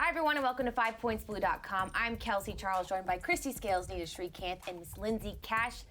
Hi, everyone, and welcome to 5pointsblue.com. I'm Kelsey Charles, joined by Christy Scales, Nita Shrikant, and Miss Lindsay Cash.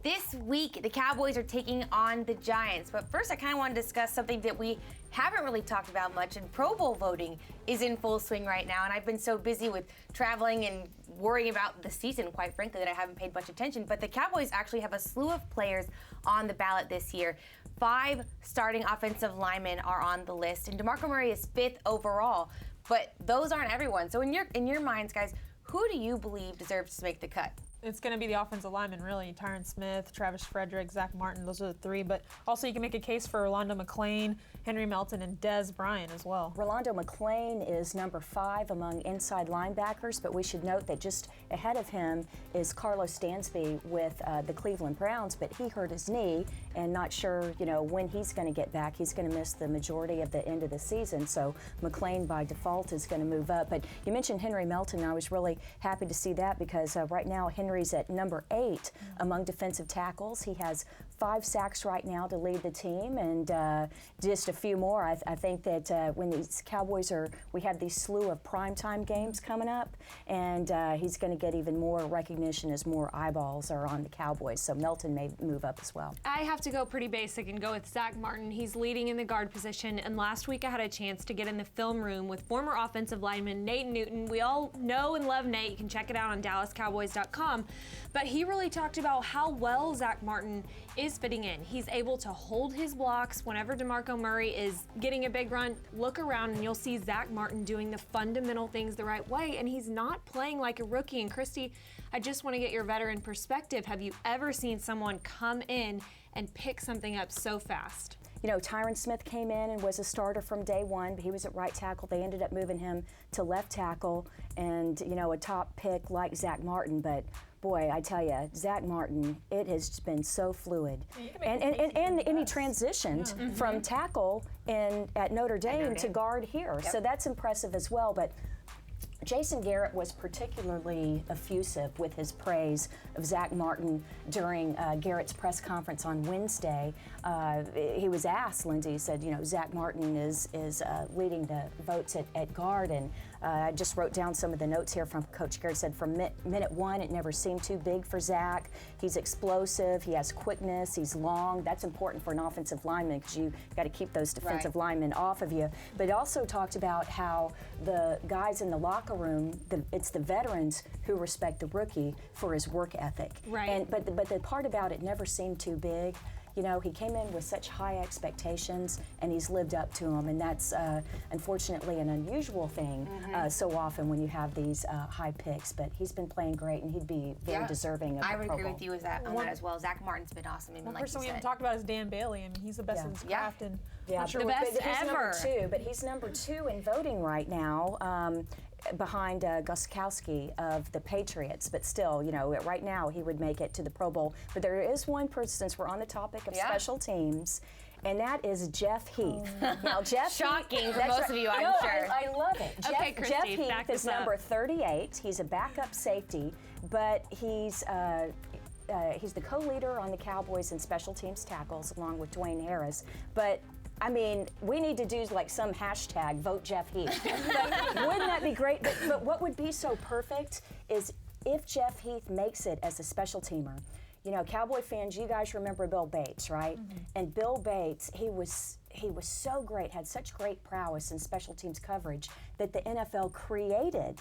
This week, the Cowboys are taking on the Giants. But first, I kind of want to discuss something that we haven't really talked about much, and Pro Bowl voting is in full swing right now. And I've been so busy with traveling and worrying about the season, quite frankly, that I haven't paid much attention. But the Cowboys actually have a slew of players on the ballot this year. 5 starting offensive linemen are on the list, and DeMarco Murray is 5th overall. But those aren't everyone. So in your minds, guys, who do you believe deserves to make the cut? It's going to be the offensive linemen, really. Tyron Smith, Travis Frederick, Zach Martin, those are the 3. But also you can make a case for Rolando McClain, Henry Melton, and Dez Bryant as well. Rolando McClain is number 5 among inside linebackers, but we should note that just ahead of him is Carlos Dansby with the Cleveland Browns, but he hurt his knee and not sure, when he's going to get back. He's going to miss the majority of the end of the season, so McClain by default is going to move up. But you mentioned Henry Melton, and I was really happy to see that because right now Henry's at number 8 among defensive tackles. He has 5 sacks right now to lead the team, and just a few more. I think that when these Cowboys we have these slew of primetime games coming up, and he's going to get even more recognition as more eyeballs are on the Cowboys. So Melton may move up as well. I have to go pretty basic and go with Zach Martin. He's leading in the guard position, and last week I had a chance to get in the film room with former offensive lineman Nate Newton. We all know and love Nate. You can check it out on DallasCowboys.com. But he really talked about how well Zach Martin is fitting in. He's able to hold his blocks whenever DeMarco Murray is getting a big run. Look around and you'll see Zach Martin doing the fundamental things the right way, and he's not playing like a rookie. And Christy, I just want to get your veteran perspective. Have you ever seen someone come in and pick something up so fast? Tyron Smith came in and was a starter from day one, but he was at right tackle. They ended up moving him to left tackle, and, a top pick like Zach Martin. But, boy, I tell you, Zach Martin, it has been so fluid. And he transitioned from tackle at Notre Dame to guard here. Yep. So that's impressive as well. But Jason Garrett was particularly effusive with his praise of Zach Martin during Garrett's press conference on Wednesday. He was asked, Lindsay said, Zach Martin is leading the votes at guard, and I just wrote down some of the notes here from Coach Garrett. Said from minute 1, it never seemed too big for Zach. He's explosive, he has quickness, he's long. That's important for an offensive lineman because you got to keep those defensive linemen off of you. But it also talked about how the guys in the locker room, it's the veterans who respect the rookie for his work ethic. Right. But the part about it never seemed too big. He came in with such high expectations, and he's lived up to them, and that's unfortunately an unusual thing so often when you have these high picks. But he's been playing great, and he'd be very deserving of the Pro Bowl. I would agree with you on that as well. Zach Martin's been awesome. One person we haven't talked about is Dan Bailey. I mean, he's the best in his craft, and not sure the best ever. He's number 2 in voting right now. Behind Gostkowski of the Patriots, but still, right now he would make it to the Pro Bowl. But there is one person, since we're on the topic of special teams, and that is Jeff Heath. Now, Jeff Shocking Heath, for most of you, I'm sure. I love it. Okay, Christy, Jeff Heath is number 38. He's a backup safety, but he's the co-leader on the Cowboys in special teams tackles, along with Dwayne Harris. But I mean, we need to do like some hashtag, vote Jeff Heath. But wouldn't that be great? But what would be so perfect is if Jeff Heath makes it as a special teamer. Cowboy fans, you guys remember Bill Bates, right? Mm-hmm. And Bill Bates, he was so great, had such great prowess in special teams coverage that the NFL created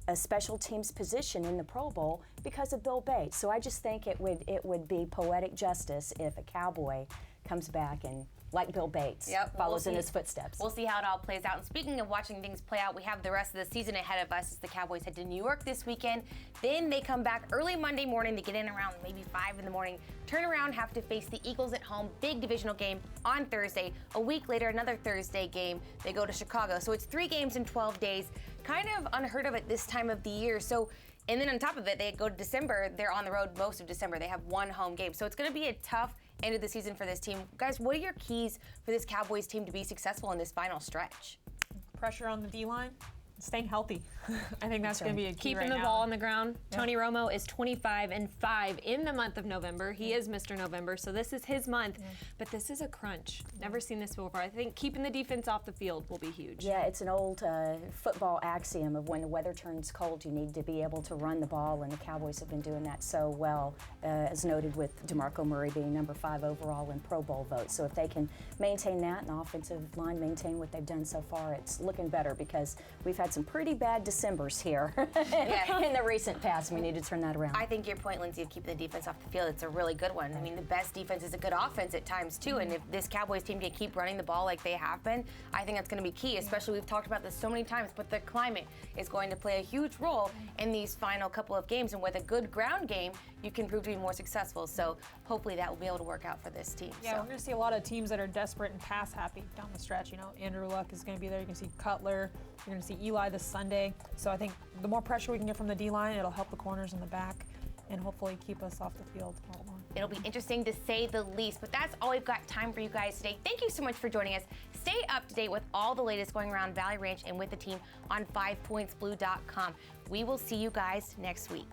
a special teams position in the Pro Bowl because of Bill Bates. So I just think it would be poetic justice if a Cowboy comes back and, like Bill Bates, follows in his footsteps. We'll see how it all plays out. And speaking of watching things play out, we have the rest of the season ahead of us as the Cowboys head to New York this weekend. Then they come back early Monday morning. They get in around maybe 5 in the morning. Turn around, have to face the Eagles at home. Big divisional game on Thursday. A week later, another Thursday game. They go to Chicago. So it's 3 games in 12 days. Kind of unheard of at this time of the year. And then on top of it, they go to December. They're on the road most of December. They have 1 home game. So it's going to be a tough end of the season for this team. Guys, what are your keys for this Cowboys team to be successful in this final stretch? Pressure on the D-line. staying healthy. I think that's going to be a key Keeping right the now. ball on the ground. Tony Romo is 25-5 in the month of November. He is Mr. November, so this is his month. But this is a crunch. Never seen this before. I think keeping the defense off the field will be huge. Yeah, it's an old football axiom of when the weather turns cold, you need to be able to run the ball, and the Cowboys have been doing that so well, as noted with DeMarco Murray being number 5 overall in Pro Bowl votes. So if they can maintain that and the offensive line maintain what they've done so far, it's looking better because we've had some pretty bad Decembers here in the recent past. We need to turn that around. I think your point, Lindsay, of keeping the defense off the field, it's a really good one. I mean, the best defense is a good offense at times, too. And if this Cowboys team can keep running the ball like they have been, I think that's going to be key, especially we've talked about this so many times, but the climate is going to play a huge role in these final couple of games. And with a good ground game, you can prove to be more successful. So hopefully that will be able to work out for this team. Yeah, we're going to see a lot of teams that are desperate and pass happy down the stretch. You know, Andrew Luck is going to be there. You can see Cutler. You're going to see Eli this Sunday. So I think the more pressure we can get from the D-line, it'll help the corners in the back and hopefully keep us off the field all along. It'll be interesting to say the least, but that's all we've got time for you guys today. Thank you so much for joining us. Stay up to date with all the latest going around Valley Ranch and with the team on 5pointsblue.com. We will see you guys next week.